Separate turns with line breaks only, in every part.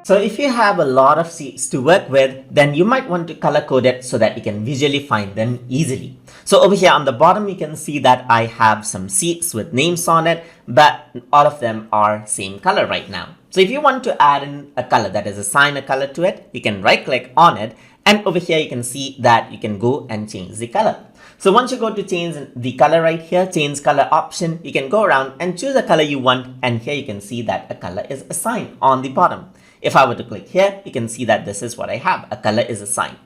So if you have a lot of sheets to work with, then you might want to color code it so that you can visually find them easily. So over here on the bottom, you can see that I have some sheets with names on it, but all of them are same color right now. So if you want to add in a color, that is assign a color to it, you can right click on it. And over here, you can see that you can go and change the color. So once you go to change the color right here, change color option, you can go around and choose a color you want. And here you can see that a color is assigned on the bottom. If I were to click here, you can see that this is what I have. A color is assigned.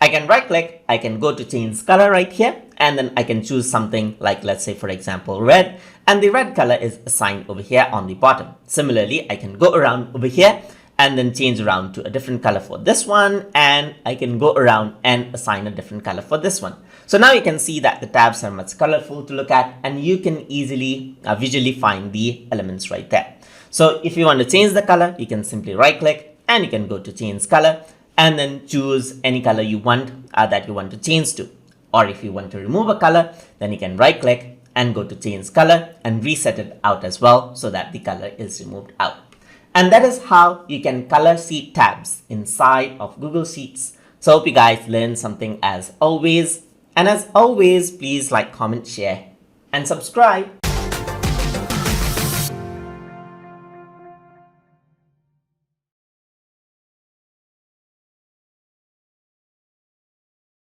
I can right click, I can go to change color right here, and then I can choose something like, let's say, for example, red, and the red color is assigned over here on the bottom. Similarly, I can go around over here and then change around to a different color for this one, and I can go around and assign a different color for this one. So now you can see that the tabs are much colorful to look at, and you can easily visually find the elements right there. So if you want to change the color, you can simply right click and you can go to change color and then choose any color you want that you want to change to. Or if you want to remove a color, then you can right click and go to change color and reset it out as well so that the color is removed out. And that is how you can color sheet tabs inside of Google Sheets. So I hope you guys learned something as always. And as always, please like, comment, share, and subscribe.